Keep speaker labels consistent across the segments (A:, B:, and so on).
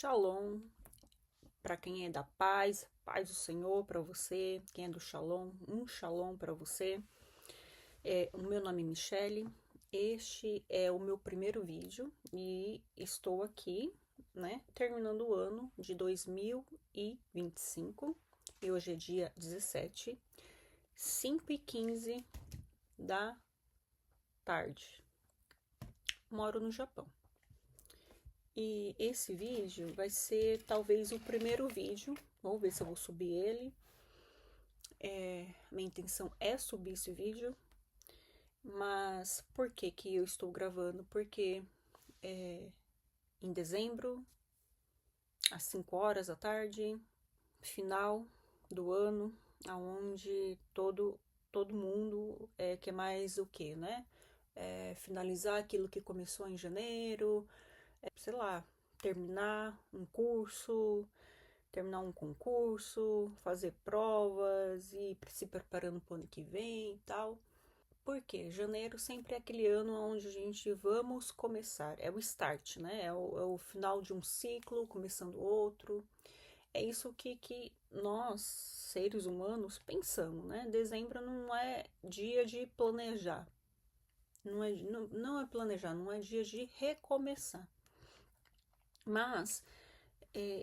A: Shalom, para quem é da paz, paz do Senhor para você, quem é do Shalom, um Shalom para você. O meu nome é Michele, este é o meu primeiro vídeo e estou aqui, terminando o ano de 2025 e hoje é dia 17, 5h15 da tarde. Moro no Japão. E esse vídeo vai ser talvez o primeiro vídeo. Vamos ver se eu vou subir ele. Minha intenção é subir esse vídeo. Mas por que que eu estou gravando? Porque em dezembro, às 5 horas da tarde, final do ano, onde todo mundo quer mais o quê, né? Finalizar aquilo que começou em janeiro, sei lá, terminar um curso, terminar um concurso, fazer provas e se preparando para o ano que vem e tal. Porque janeiro sempre é aquele ano onde a gente vamos começar, é o start, né? É o final de um ciclo, começando outro. É isso que nós, seres humanos, pensamos, né? Dezembro não é dia de planejar. Não é planejar, não é dia de recomeçar. Mas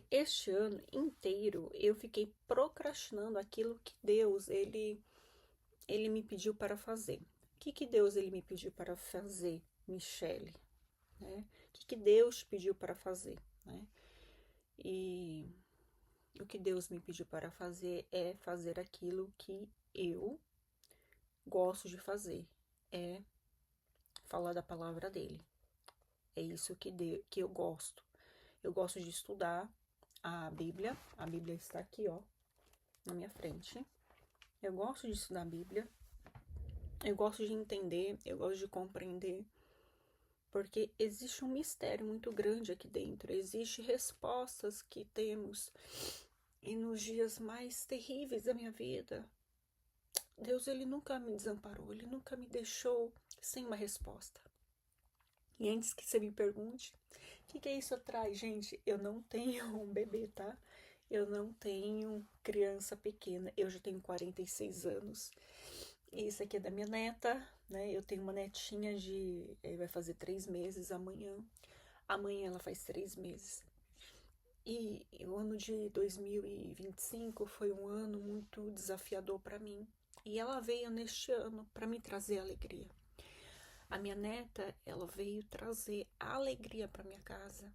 A: este ano inteiro eu fiquei procrastinando aquilo que Deus ele me pediu para fazer. O que Deus ele me pediu para fazer, Michele? Né? O que Deus pediu para fazer? Né? E o que Deus me pediu para fazer é fazer aquilo que eu gosto de fazer, é falar da palavra dele. É isso que eu gosto. Eu gosto de estudar a Bíblia está aqui, ó, na minha frente. Eu gosto de estudar a Bíblia, eu gosto de entender, eu gosto de compreender, porque existe um mistério muito grande aqui dentro, existem respostas que temos, e nos dias mais terríveis da minha vida, Deus ele nunca me desamparou, ele nunca me deixou sem uma resposta. E antes que você me pergunte, o que é isso atrás, gente? Eu não tenho um bebê, tá? Eu não tenho criança pequena, eu já tenho 46 anos. E isso aqui é da minha neta, né? Eu tenho uma netinha vai fazer 3 meses amanhã. Amanhã ela faz 3 meses. E o ano de 2025 foi um ano muito desafiador para mim. E ela veio neste ano para me trazer alegria. A minha neta, ela veio trazer alegria para minha casa.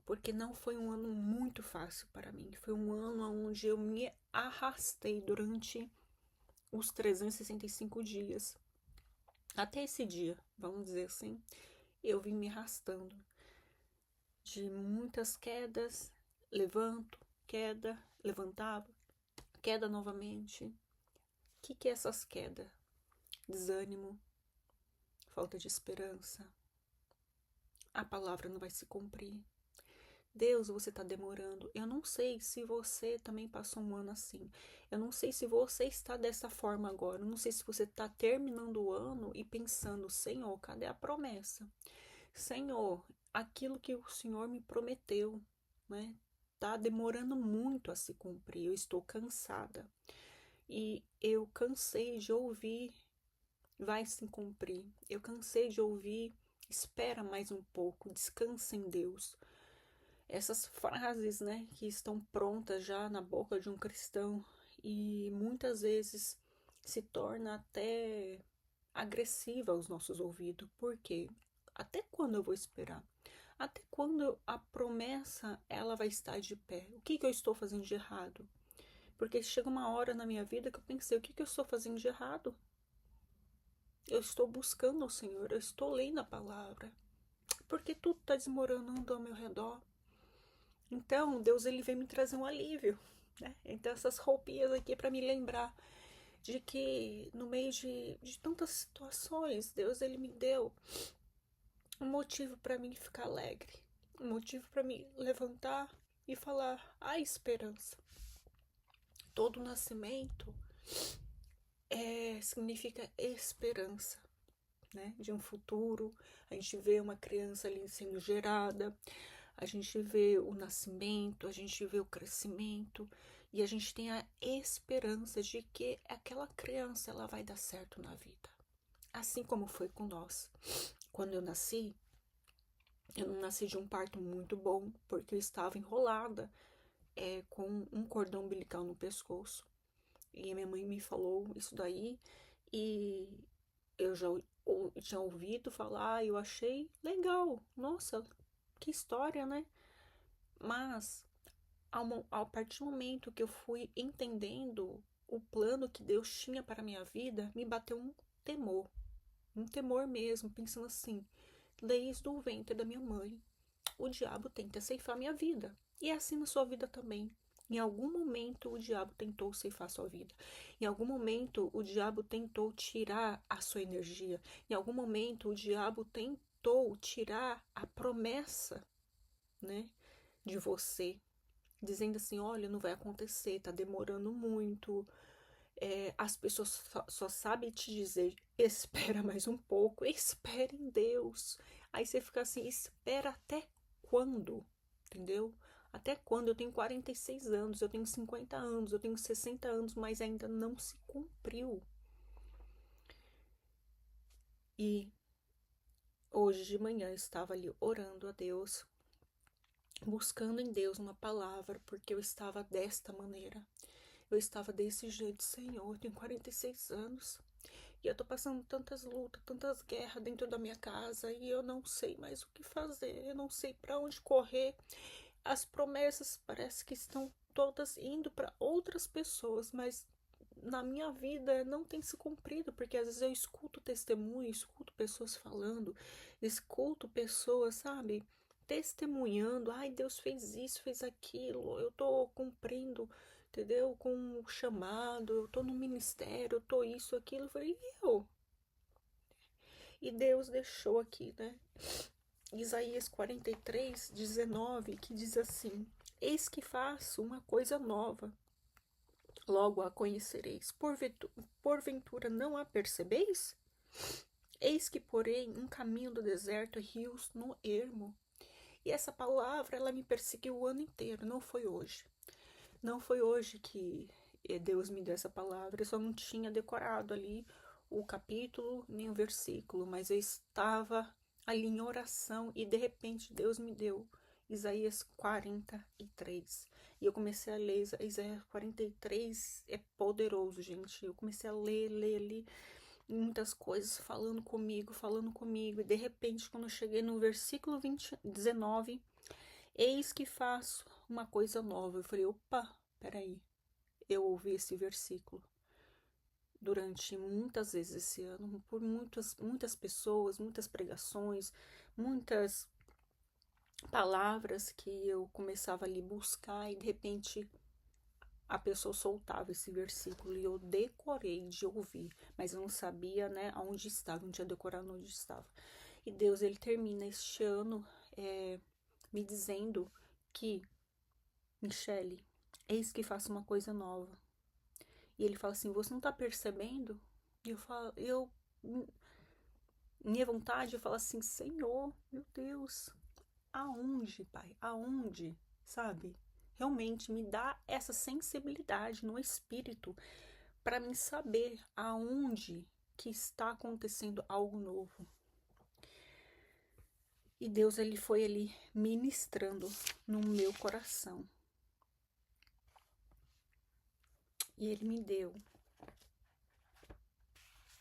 A: Porque não foi um ano muito fácil para mim. Foi um ano onde eu me arrastei durante os 365 dias. Até esse dia, vamos dizer assim, eu vim me arrastando. De muitas quedas, levanto, queda, levantava, queda novamente. O que é essas quedas? Desânimo, falta de esperança. A palavra não vai se cumprir. Deus, você está demorando. Eu não sei se você também passou um ano assim. Eu não sei se você está dessa forma agora. Eu não sei se você está terminando o ano e pensando, Senhor, cadê a promessa? Senhor, aquilo que o Senhor me prometeu, né? Tá demorando muito a se cumprir. Eu estou cansada. E eu cansei de ouvir, vai se cumprir. Eu cansei de ouvir, espera mais um pouco, descansa em Deus. Essas frases, né, que estão prontas já na boca de um cristão e muitas vezes se torna até agressiva aos nossos ouvidos. Por quê? Até quando eu vou esperar? Até quando a promessa ela vai estar de pé? O que eu estou fazendo de errado? Porque chega uma hora na minha vida que eu pensei, o que eu estou fazendo de errado? Eu estou buscando o Senhor, eu estou lendo a palavra. Porque tudo está desmoronando ao meu redor. Então, Deus ele vem me trazer um alívio, né? Então, essas roupinhas aqui é para me lembrar de que no meio de tantas situações, Deus ele me deu um motivo para mim ficar alegre, um motivo para me levantar e falar: há esperança. Todo nascimento significa esperança, né? De um futuro. A gente vê uma criança ali sendo gerada, a gente vê o nascimento, a gente vê o crescimento e a gente tem a esperança de que aquela criança ela vai dar certo na vida. Assim como foi com nós. Quando eu não nasci de um parto muito bom, porque eu estava enrolada com um cordão umbilical no pescoço. E a minha mãe me falou isso daí e eu já tinha ouvido falar, eu achei legal. Nossa, que história, né? Mas a partir do momento que eu fui entendendo o plano que Deus tinha para a minha vida, me bateu um temor mesmo, pensando assim, desde o ventre da minha mãe, o diabo tenta ceifar minha vida. E é assim na sua vida também. Em algum momento o diabo tentou ceifar sua vida. Em algum momento o diabo tentou tirar a sua energia. Em algum momento o diabo tentou tirar a promessa, né, de você, dizendo assim, olha, não vai acontecer, tá demorando muito. As pessoas só sabem te dizer, espera mais um pouco, espera em Deus. Aí você fica assim, espera até quando? Entendeu? Até quando? Eu tenho 46 anos, eu tenho 50 anos, eu tenho 60 anos, mas ainda não se cumpriu. E hoje de manhã eu estava ali orando a Deus, buscando em Deus uma palavra, porque eu estava desta maneira. Eu estava desse jeito, Senhor, eu tenho 46 anos. E eu tô passando tantas lutas, tantas guerras dentro da minha casa e eu não sei mais o que fazer, eu não sei para onde correr. As promessas parece que estão todas indo para outras pessoas, mas na minha vida não tem se cumprido, porque às vezes eu escuto testemunho, escuto pessoas falando, escuto pessoas, sabe, testemunhando, ai, Deus fez isso, fez aquilo, eu tô cumprindo, entendeu? Com o chamado, eu tô no ministério, eu tô isso, aquilo, eu falei, e eu? E Deus deixou aqui, né? Isaías 43:19, que diz assim: Eis que faço uma coisa nova, logo a conhecereis. Porventura não a percebeis? Eis que porém um caminho do deserto e rios no ermo. E essa palavra, ela me perseguiu o ano inteiro, não foi hoje. Não foi hoje que Deus me deu essa palavra, eu só não tinha decorado ali o capítulo nem o versículo, mas eu estava ali em oração e de repente Deus me deu Isaías 43. E eu comecei a ler Isaías 43, é poderoso, gente. Eu comecei a ler ali muitas coisas falando comigo. E de repente, quando eu cheguei no versículo 19, eis que faço uma coisa nova. Eu falei, opa, peraí. Eu ouvi esse versículo durante muitas vezes esse ano, por muitas pessoas, muitas pregações, muitas palavras que eu começava ali buscar e de repente a pessoa soltava esse versículo e eu decorei de ouvir, mas eu não sabia, né, aonde estava, não tinha decorado onde estava. E Deus, ele termina este ano me dizendo que, Michele, eis que faço uma coisa nova. E ele fala assim, você não tá percebendo? E eu falo, minha vontade é falar assim, Senhor, meu Deus, aonde, Pai? Aonde? Sabe? Realmente me dá essa sensibilidade no espírito para mim saber aonde que está acontecendo algo novo. E Deus, ele foi ali ministrando no meu coração. E ele me deu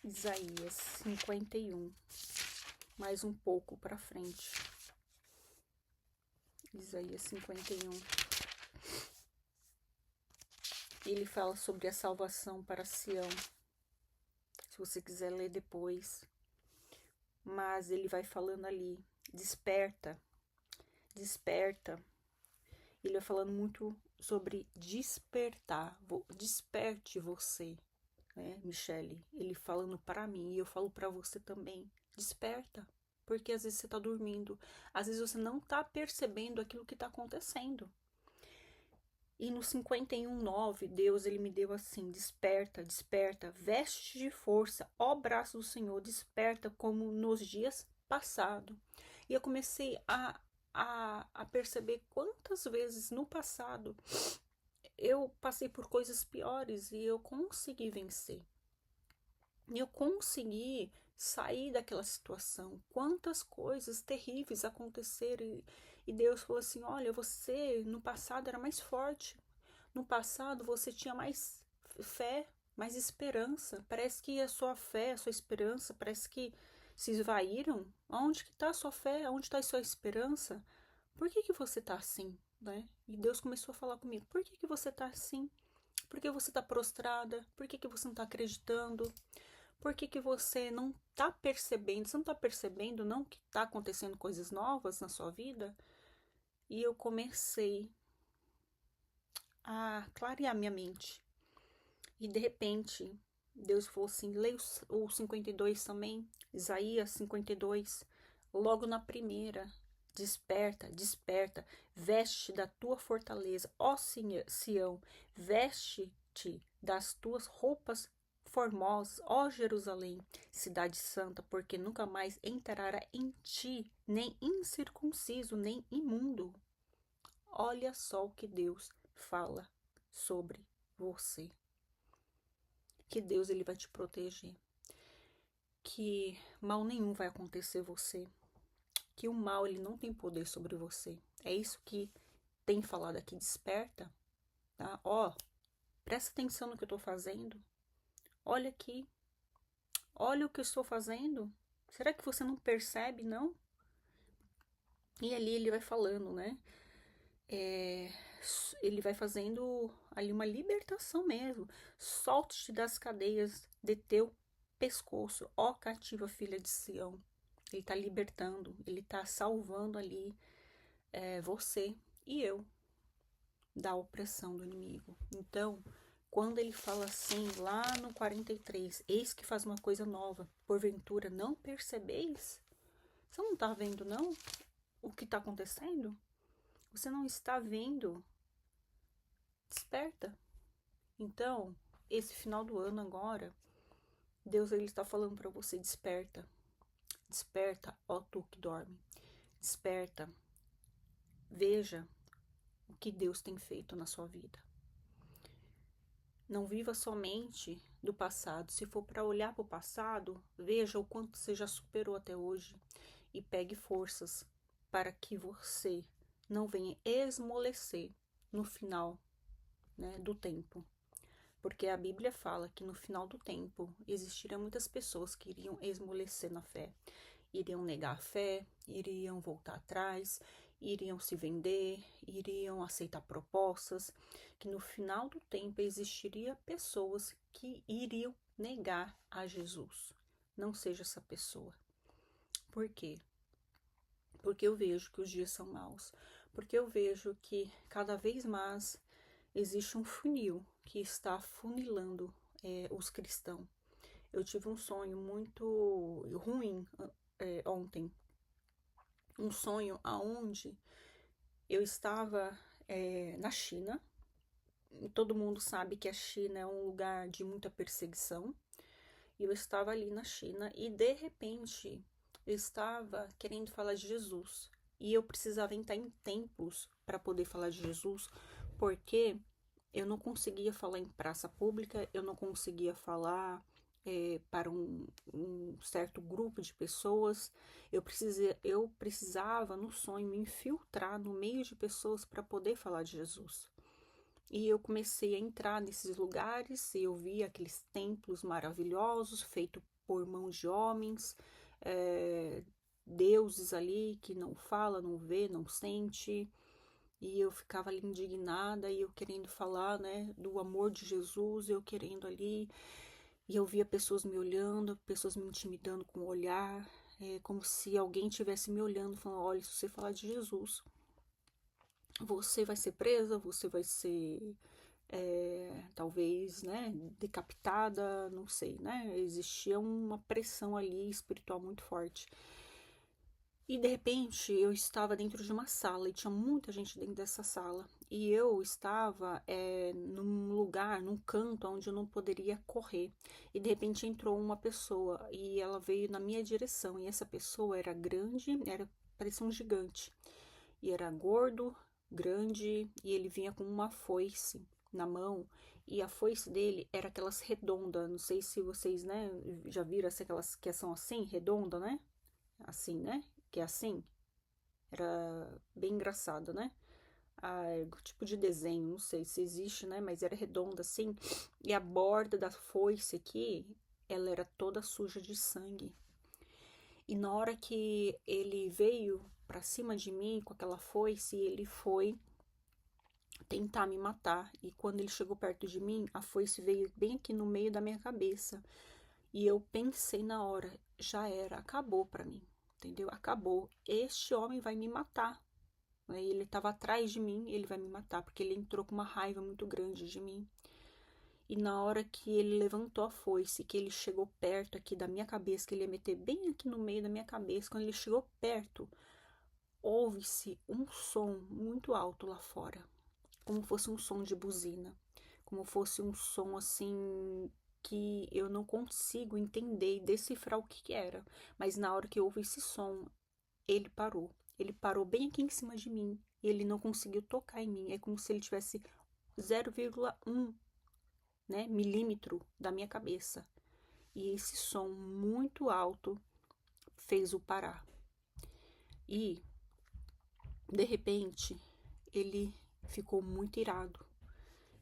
A: Isaías 51, mais um pouco para frente. Isaías 51. Ele fala sobre a salvação para Sião. Se você quiser ler depois. Mas ele vai falando ali, desperta, desperta. Ele vai falando muito sobre despertar, desperte você, né, Michele? Ele falando para mim e eu falo para você também, desperta. Porque às vezes você tá dormindo, às vezes você não tá percebendo aquilo que tá acontecendo. E no 51:9, Deus, ele me deu assim, desperta, desperta, veste de força, ó braço do Senhor, desperta como nos dias passados. E eu comecei a a perceber quantas vezes no passado eu passei por coisas piores e eu consegui vencer. E eu consegui sair daquela situação. Quantas coisas terríveis aconteceram e Deus falou assim: olha, você no passado era mais forte. No passado você tinha mais fé, mais esperança. Parece que a sua fé, a sua esperança, parece que se esvaíram. Onde que está a sua fé? Onde está a sua esperança? Por que você está assim? Né? E Deus começou a falar comigo: por que você está assim? Por que você está prostrada? Por que você não está acreditando? Por que você não está percebendo? Você não está percebendo, não, que está acontecendo coisas novas na sua vida? E eu comecei a clarear minha mente. E de repente, Deus falou assim: leia o 52 também, Isaías 52, logo na primeira. Desperta, desperta, veste da tua fortaleza, ó Sião, veste-te das tuas roupas formosas, ó Jerusalém, cidade santa, porque nunca mais entrará em ti, nem incircunciso, nem imundo. Olha só o que Deus fala sobre você. Que Deus ele vai te proteger. Que mal nenhum vai acontecer a você. Que o mal ele não tem poder sobre você. É isso que tem falado aqui, desperta, tá? Ó, presta atenção no que eu tô fazendo. Olha aqui. Olha o que eu estou fazendo. Será que você não percebe, não? E ali ele vai falando, né? Ele vai fazendo ali uma libertação mesmo. Solte-te das cadeias de teu pescoço, ó cativa filha de Sião. Ele está libertando, ele está salvando ali você e eu da opressão do inimigo. Então, quando ele fala assim, lá no 43, eis que faz uma coisa nova, porventura não percebeis? Você não está vendo, não? O que está acontecendo? Você não está vendo? Desperta. Então, esse final do ano agora, Deus ele está falando para você, desperta. Desperta, ó tu que dorme. Desperta. Veja o que Deus tem feito na sua vida. Não viva somente do passado. Se for para olhar para o passado, veja o quanto você já superou até hoje e pegue forças para que você não venha esmorecer no final, né, do tempo. Porque a Bíblia fala que no final do tempo existiriam muitas pessoas que iriam esmorecer na fé, iriam negar a fé, iriam voltar atrás, iriam se vender, iriam aceitar propostas, que no final do tempo existiria pessoas que iriam negar a Jesus. Não seja essa pessoa. Por quê? Porque eu vejo que os dias são maus. Porque eu vejo que cada vez mais existe um funil que está funilando os cristãos. Eu tive um sonho muito ruim ontem. Um sonho aonde eu estava na China. Todo mundo sabe que a China é um lugar de muita perseguição. E eu estava ali na China e de repente eu estava querendo falar de Jesus. E eu precisava entrar em templos para poder falar de Jesus, porque eu não conseguia falar em praça pública, eu não conseguia falar para um certo grupo de pessoas. Eu precisava, no sonho, me infiltrar no meio de pessoas para poder falar de Jesus. E eu comecei a entrar nesses lugares e eu vi aqueles templos maravilhosos, feitos por mãos de homens, deuses ali que não fala, não vê, não sente. E eu ficava ali indignada e eu querendo falar, né, do amor de Jesus, eu querendo ali. E eu via pessoas me olhando, pessoas me intimidando com o olhar, como se alguém estivesse me olhando, falando: olha, se você falar de Jesus, você vai ser presa, você vai ser, talvez, né, decapitada, não sei, né? Existia uma pressão ali espiritual muito forte. E de repente eu estava dentro de uma sala e tinha muita gente dentro dessa sala. E eu estava num lugar, num canto onde eu não poderia correr. E de repente entrou uma pessoa e ela veio na minha direção. E essa pessoa era grande, parecia um gigante. e era gordo, grande, e ele vinha com uma foice na mão, e a foice dele era aquelas redondas, não sei se vocês, né, já viram aquelas que são assim, redonda, né? Assim, né? Que é assim. Era bem engraçado, né? Ah, tipo de desenho, não sei se existe, né? Mas era redonda assim. E a borda da foice aqui, ela era toda suja de sangue. E na hora que ele veio pra cima de mim com aquela foice, ele foi tentar me matar. E quando ele chegou perto de mim, a foice veio bem aqui no meio da minha cabeça. E eu pensei na hora, já era, acabou pra mim, entendeu? Acabou. Este homem vai me matar. Ele estava atrás de mim, ele vai me matar, porque ele entrou com uma raiva muito grande de mim. E na hora que ele levantou a foice, que ele chegou perto aqui da minha cabeça, que ele ia meter bem aqui no meio da minha cabeça, quando ele chegou perto, ouve-se um som muito alto lá fora, como fosse um som de buzina, como fosse um som assim que eu não consigo entender e decifrar o que era. Mas na hora que houve esse som, ele parou. Ele parou bem aqui em cima de mim. E ele não conseguiu tocar em mim. É como se ele tivesse 0,1, né, milímetro da minha cabeça. E esse som muito alto fez-o parar. E, de repente, ele ficou muito irado.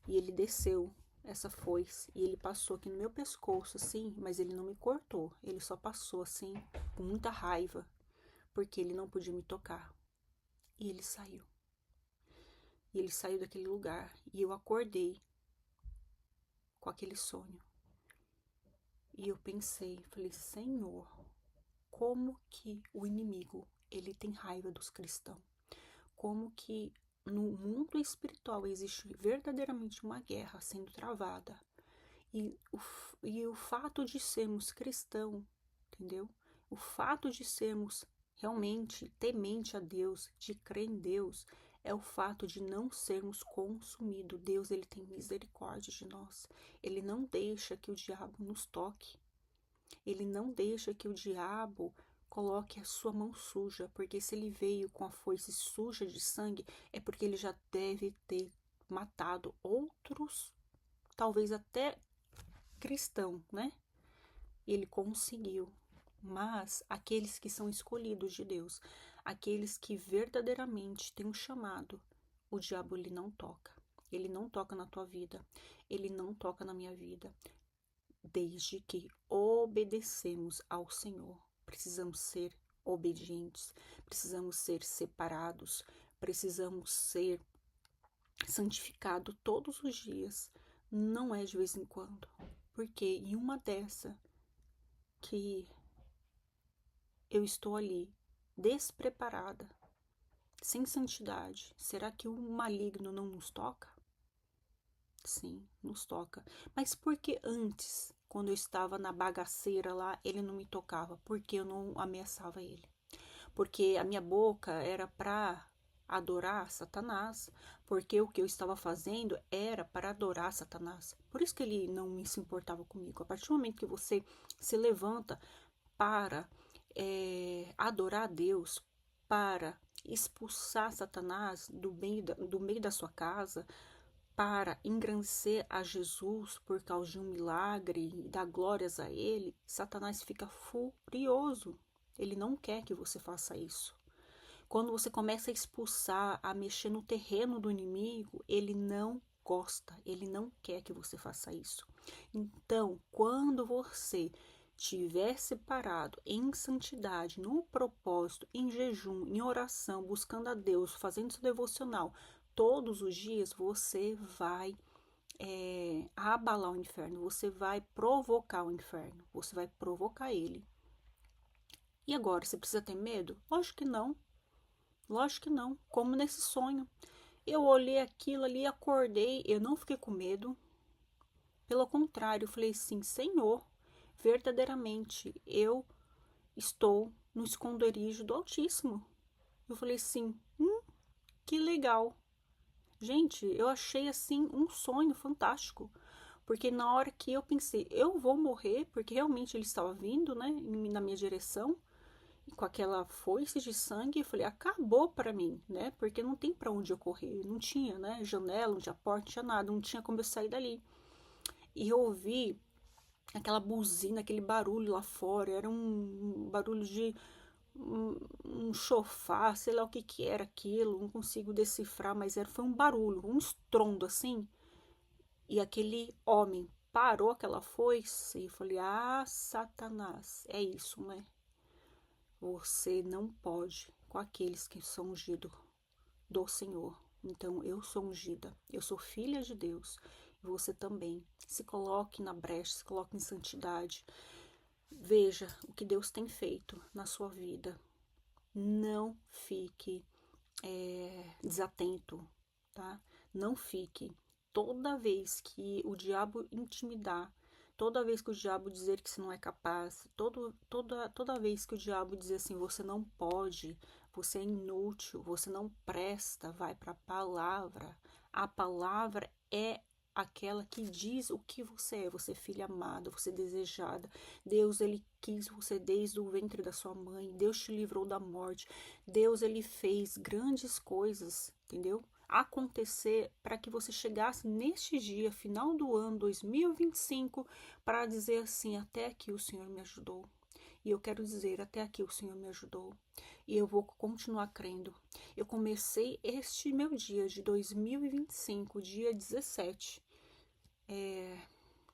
A: E ele desceu essa foice. E ele passou aqui no meu pescoço, assim. Mas ele não me cortou. Ele só passou, assim, com muita raiva. Porque ele não podia me tocar. E ele saiu. E ele saiu daquele lugar. E eu acordei com aquele sonho. E eu pensei, falei, Senhor, como que o inimigo, ele tem raiva dos cristãos? Como que no mundo espiritual existe verdadeiramente uma guerra sendo travada? E o fato de sermos cristãos, entendeu? O fato de sermos realmente temente a Deus, de crer em Deus, é o fato de não sermos consumidos. Deus, ele tem misericórdia de nós. Ele não deixa que o diabo nos toque. Ele não deixa que o diabo coloque a sua mão suja, porque se ele veio com a foice suja de sangue, é porque ele já deve ter matado outros, talvez até cristão, né? Ele conseguiu. Mas aqueles que são escolhidos de Deus, aqueles que verdadeiramente têm um chamado, o diabo ele não toca. Ele não toca na tua vida, ele não toca na minha vida, desde que obedecemos ao Senhor. Precisamos ser obedientes, precisamos ser separados, precisamos ser santificados todos os dias, não é de vez em quando. Porque em uma dessa que eu estou ali despreparada, sem santidade, será que o maligno não nos toca? Sim, nos toca. Mas por que antes, quando eu estava na bagaceira lá, ele não me tocava? Porque eu não ameaçava ele? Porque a minha boca era para adorar Satanás, porque o que eu estava fazendo era para adorar Satanás. Por isso que ele não se importava comigo. A partir do momento que você se levanta para adorar a Deus, para expulsar Satanás do meio da sua casa, para engrandecer a Jesus por causa de um milagre e dar glórias a ele, Satanás fica furioso. Ele não quer que você faça isso. Quando você começa a expulsar, a mexer no terreno do inimigo, ele não gosta, ele não quer que você faça isso. Então, quando você tiver separado em santidade, no propósito, em jejum, em oração, buscando a Deus, fazendo seu devocional, todos os dias você vai abalar o inferno, você vai provocar o inferno, você vai provocar ele. E agora, você precisa ter medo? Lógico que não. Lógico que não. Como nesse sonho. Eu olhei aquilo ali, acordei, eu não fiquei com medo. Pelo contrário, eu falei assim, Senhor, verdadeiramente, eu estou no esconderijo do Altíssimo. Eu falei assim, que legal. Gente, eu achei assim um sonho fantástico. Porque na hora que eu pensei, eu vou morrer, porque realmente ele estava vindo, né, na minha direção. com aquela foice de sangue, eu falei, acabou para mim, né? Porque não tem para onde eu correr, não tinha, né? Janela, não tinha porta, não tinha nada, não tinha como eu sair dali. E eu ouvi aquela buzina, aquele barulho lá fora, era um barulho de um chofar, sei lá o que que era aquilo, não consigo decifrar, mas foi um barulho, um estrondo assim. E aquele homem parou aquela foice e eu falei, ah, Satanás, é isso, né? Você não pode com aqueles que são ungidos do Senhor. Então, eu sou ungida, eu sou filha de Deus, e você também. Se coloque na brecha, se coloque em santidade. Veja o que Deus tem feito na sua vida. Não fique desatento, tá? Não fique. Toda vez que o diabo intimidar, toda vez que o diabo dizer que você não é capaz, toda vez que o diabo dizer assim, você não pode, você é inútil, você não presta, vai para a palavra. A palavra é aquela que diz o que você é filha amada, você é desejada. Deus, ele quis você desde o ventre da sua mãe, Deus te livrou da morte, Deus, ele fez grandes coisas, entendeu? Acontecer para que você chegasse neste dia, final do ano 2025, para dizer assim, até aqui o Senhor me ajudou. E eu quero dizer, até aqui o Senhor me ajudou. E eu vou continuar crendo. Eu comecei este meu dia de 2025, dia 17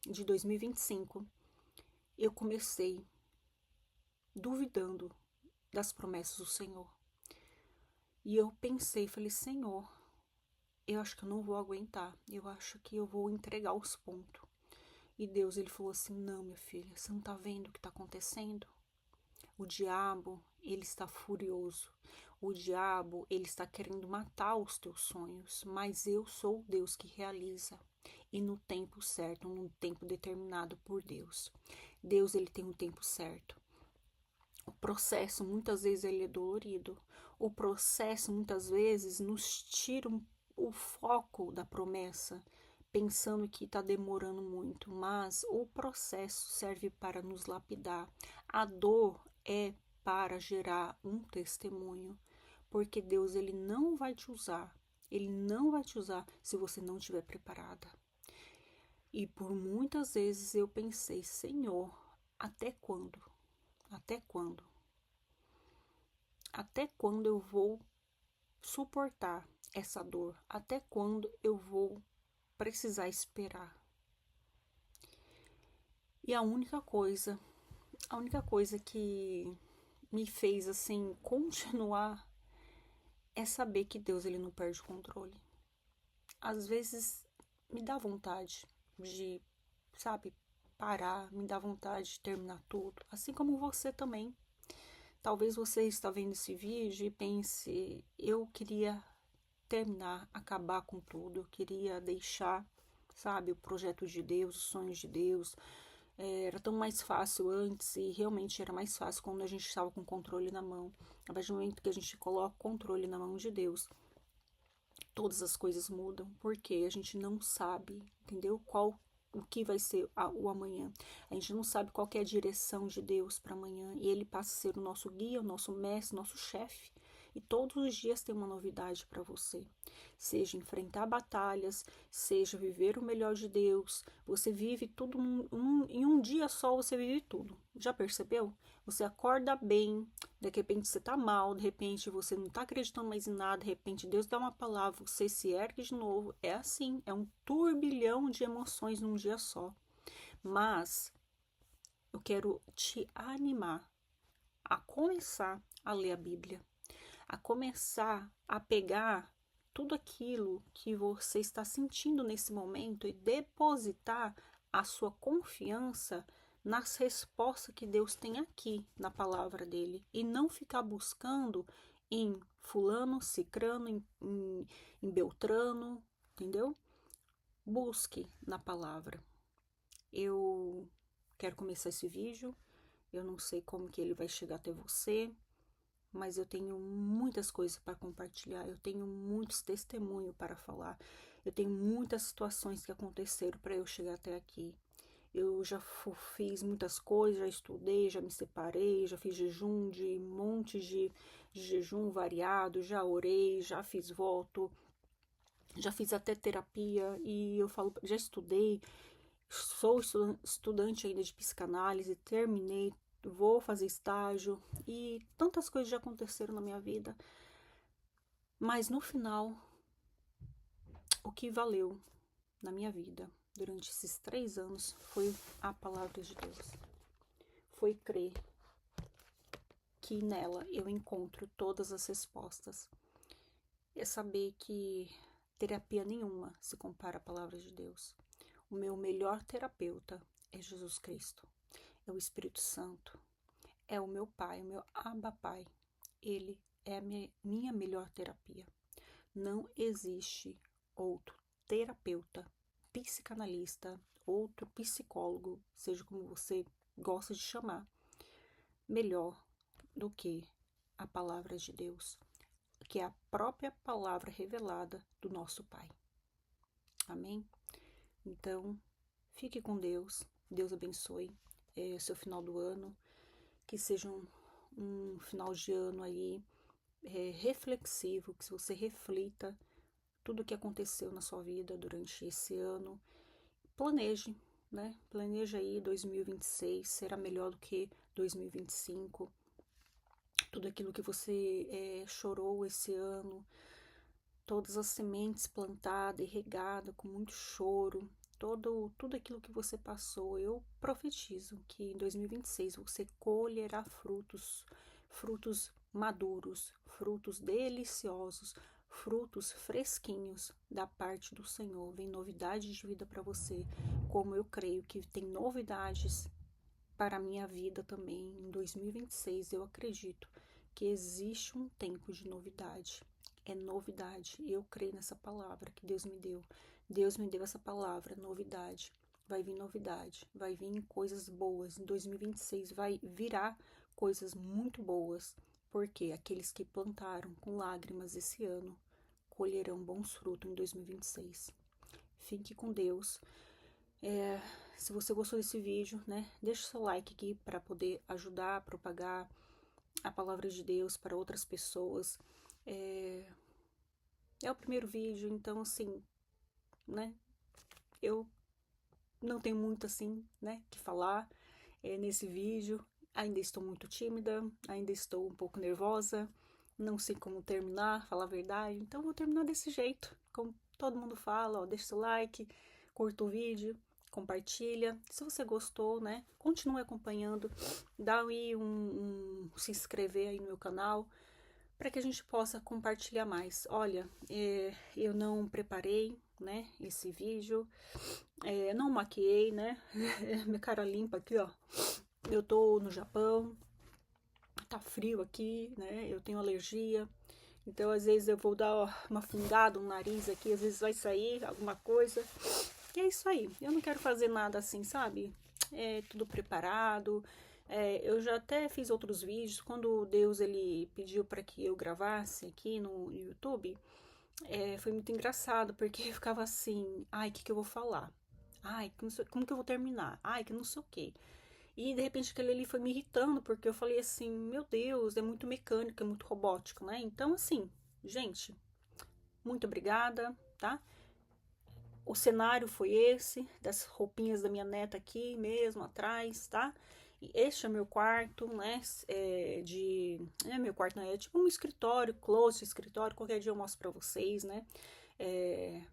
A: de 2025. Eu comecei duvidando das promessas do Senhor. E eu pensei, falei, Senhor, eu acho que eu não vou aguentar. Eu acho que eu vou entregar os pontos. E Deus, ele falou assim, não, minha filha, você não tá vendo o que tá acontecendo? O diabo, ele está furioso. O diabo, ele está querendo matar os teus sonhos. Mas eu sou o Deus que realiza. E no tempo certo, no tempo determinado por Deus. Deus, ele tem um tempo certo. O processo, muitas vezes, ele é dolorido. O processo, muitas vezes, nos tira o foco da promessa, pensando que está demorando muito, mas o processo serve para nos lapidar. A dor é para gerar um testemunho, porque Deus, ele não vai te usar. Ele não vai te usar se você não estiver preparada. E por muitas vezes eu pensei, Senhor, até quando? Até quando? Até quando eu vou suportar essa dor? Até quando eu vou precisar esperar? E a única coisa que me fez assim continuar é saber que Deus, ele não perde o controle. Às vezes me dá vontade de, sabe, parar, me dá vontade de terminar tudo, assim como você também. Talvez você está vendo esse vídeo e pense, eu queria terminar, acabar com tudo, eu queria deixar, sabe, o projeto de Deus, os sonhos de Deus. Era tão mais fácil antes e realmente era mais fácil quando a gente estava com o controle na mão. A partir do momento que a gente coloca o controle na mão de Deus, todas as coisas mudam, porque a gente não sabe, entendeu? O que vai ser o amanhã. A gente não sabe qual é a direção de Deus para amanhã. E ele passa a ser o nosso guia, o nosso mestre, o nosso chefe. E todos os dias tem uma novidade para você. Seja enfrentar batalhas, seja viver o melhor de Deus. Você vive tudo em um dia só, você vive tudo. Já percebeu? Você acorda bem, de repente você tá mal, de repente você não tá acreditando mais em nada, de repente Deus dá uma palavra, você se ergue de novo. É assim, é um turbilhão de emoções num dia só. Mas eu quero te animar a começar a ler a Bíblia, a começar a pegar tudo aquilo que você está sentindo nesse momento e depositar a sua confiança nas respostas que Deus tem aqui na palavra dele e não ficar buscando em fulano, cicrano, em beltrano, entendeu? Busque na palavra. Eu quero começar esse vídeo, eu não sei como que ele vai chegar até você, mas eu tenho muitas coisas para compartilhar, eu tenho muitos testemunhos para falar, eu tenho muitas situações que aconteceram para eu chegar até aqui. eu já fiz muitas coisas, já estudei, já me separei, já fiz jejum de montes de jejum variado, já orei, já fiz voto, já fiz até terapia e eu falo, já estudei, sou estudante ainda de psicanálise, terminei, vou fazer estágio e tantas coisas já aconteceram na minha vida, mas no final, o que valeu na minha vida durante esses 3 anos foi a palavra de Deus. Foi crer que nela eu encontro todas as respostas. É saber que terapia nenhuma se compara à palavra de Deus. O meu melhor terapeuta é Jesus Cristo, é o Espírito Santo, é o meu Pai, o meu Abba Pai. Ele é a minha melhor terapia. Não existe outro terapeuta, psicanalista, outro psicólogo, seja como você gosta de chamar, melhor do que a palavra de Deus, que é a própria palavra revelada do nosso Pai. Amém? Então, fique com Deus. Deus abençoe seu final do ano. Que seja um final de ano aí reflexivo, que você reflita tudo o que aconteceu na sua vida durante esse ano. Planeje, né? Planeje aí 2026, será melhor do que 2025. Tudo aquilo que você chorou esse ano, todas as sementes plantadas e regadas com muito choro, tudo aquilo que você passou, eu profetizo que em 2026 você colherá frutos maduros, frutos deliciosos, frutos fresquinhos da parte do Senhor. Vem novidades de vida para você, como eu creio que tem novidades para a minha vida também. Em 2026 eu acredito que existe um tempo de novidade. É novidade. Eu creio nessa palavra que Deus me deu. Deus me deu essa palavra, novidade. Vai vir novidade, vai vir coisas boas. Em 2026 vai virar coisas muito boas, porque aqueles que plantaram com lágrimas esse ano colherão bons frutos em 2026. Fique com Deus. Se você gostou desse vídeo, né, deixa o seu like aqui para poder ajudar a propagar a palavra de Deus para outras pessoas. É o primeiro vídeo, então assim, né, eu não tenho muito assim, né, que falar nesse vídeo. Ainda estou muito tímida, ainda estou um pouco nervosa, não sei como terminar, falar a verdade, então vou terminar desse jeito, como todo mundo fala, ó, deixa seu like, curta o vídeo, compartilha. Se você gostou, né, continue acompanhando, dá aí se inscrever aí no meu canal, para que a gente possa compartilhar mais. Olha, eu não preparei, né, esse vídeo, não maquiei, né, minha cara limpa aqui, ó. Eu tô no Japão, tá frio aqui, né, eu tenho alergia, então às vezes eu vou dar uma fungada no nariz aqui, às vezes vai sair alguma coisa. E é isso aí, eu não quero fazer nada assim, sabe? É tudo preparado. Eu já até fiz outros vídeos, quando Deus ele pediu para que eu gravasse aqui no YouTube, foi muito engraçado, porque eu ficava assim, ai, o que eu vou falar? Ai, como que eu vou terminar? Ai, que não sei o quê. E de repente aquele ali foi me irritando, porque eu falei assim, meu Deus, é muito mecânico, é muito robótico, né? Então, assim, gente, muito obrigada, tá? O cenário foi esse, das roupinhas da minha neta aqui mesmo, atrás, tá? E este é meu quarto, né? Meu quarto, né? É tipo um escritório, closet, escritório. Qualquer dia eu mostro pra vocês, né?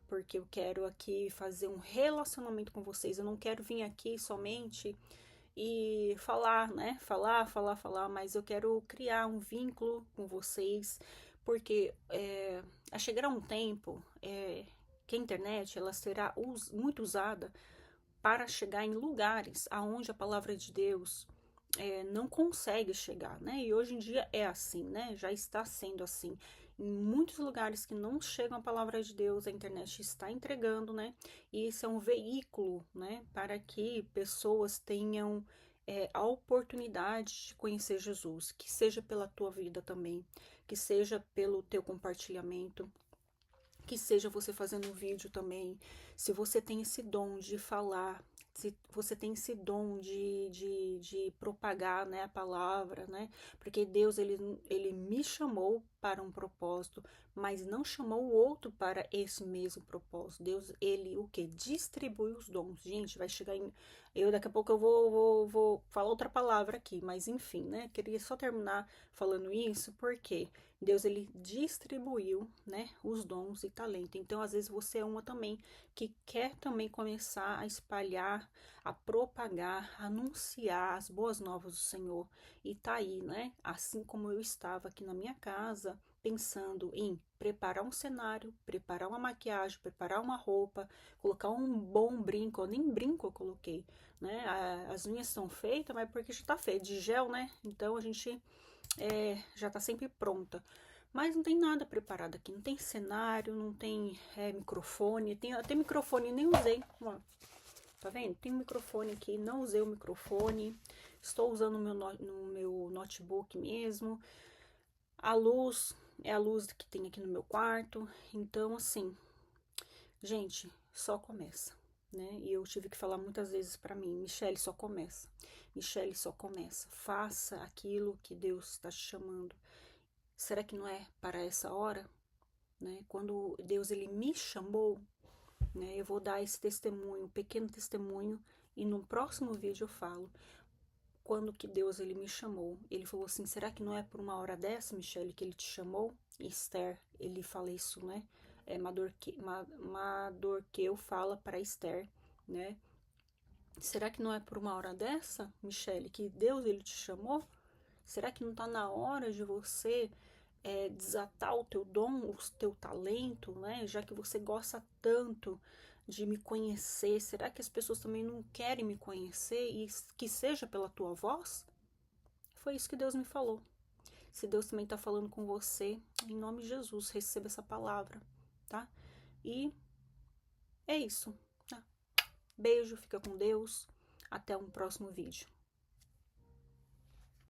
A: Porque eu quero aqui fazer um relacionamento com vocês. Eu não quero vir aqui somente e falar, né? Falar, mas eu quero criar um vínculo com vocês, porque a chegar a um tempo que a internet ela será muito usada para chegar em lugares aonde a palavra de Deus não consegue chegar, né? E hoje em dia é assim, né? Já está sendo assim. Em muitos lugares que não chegam a palavra de Deus, a internet está entregando, né? E isso é um veículo, né? Para que pessoas tenham a oportunidade de conhecer Jesus, que seja pela tua vida também, que seja pelo teu compartilhamento, que seja você fazendo um vídeo também. Se você tem esse dom de falar, se você tem esse dom de propagar, né, a palavra, né? Porque Deus, ele me chamou para um propósito, mas não chamou o outro para esse mesmo propósito. Deus, ele o que? Distribui os dons. Gente, vai chegar em... Eu daqui a pouco eu vou falar outra palavra aqui, mas enfim, né? Queria só terminar falando isso, porque Deus, ele distribuiu, né, os dons e talento. Então, às vezes você é uma também que quer também começar a espalhar, a propagar, a anunciar as boas novas do Senhor. E tá aí, né? Assim como eu estava aqui na minha casa, pensando em preparar um cenário, preparar uma maquiagem, preparar uma roupa, colocar um bom brinco. Eu nem brinco eu coloquei, né? As unhas estão feitas, mas porque já tá feito de gel, né? Então a gente já tá sempre pronta. Mas não tem nada preparado aqui, não tem cenário, não tem microfone, tem até microfone, nem usei, ó, tá vendo? Tem um microfone aqui, não usei o microfone, estou usando no meu notebook mesmo. A luz é a luz que tem aqui no meu quarto, então assim, gente, só começa, né? E eu tive que falar muitas vezes pra mim, Michele, só começa. Michele, só começa. Faça aquilo que Deus está te chamando. Será que não é para essa hora? Né? Quando Deus ele me chamou, né? Eu vou dar esse testemunho, um pequeno testemunho, e no próximo vídeo eu falo quando que Deus ele me chamou. Ele falou assim: será que não é por uma hora dessa, Michele, que ele te chamou? E Esther, ele fala isso, né? Mardoqueu fala para Esther, né? Será que não é por uma hora dessa, Michele, que Deus ele te chamou? Será que não está na hora de você desatar o teu dom, o teu talento, né? Já que você gosta tanto de me conhecer, será que as pessoas também não querem me conhecer e que seja pela tua voz? Foi isso que Deus me falou. Se Deus também está falando com você, em nome de Jesus, receba essa palavra, tá? E é isso, tá? Beijo, fica com Deus. Até um próximo vídeo.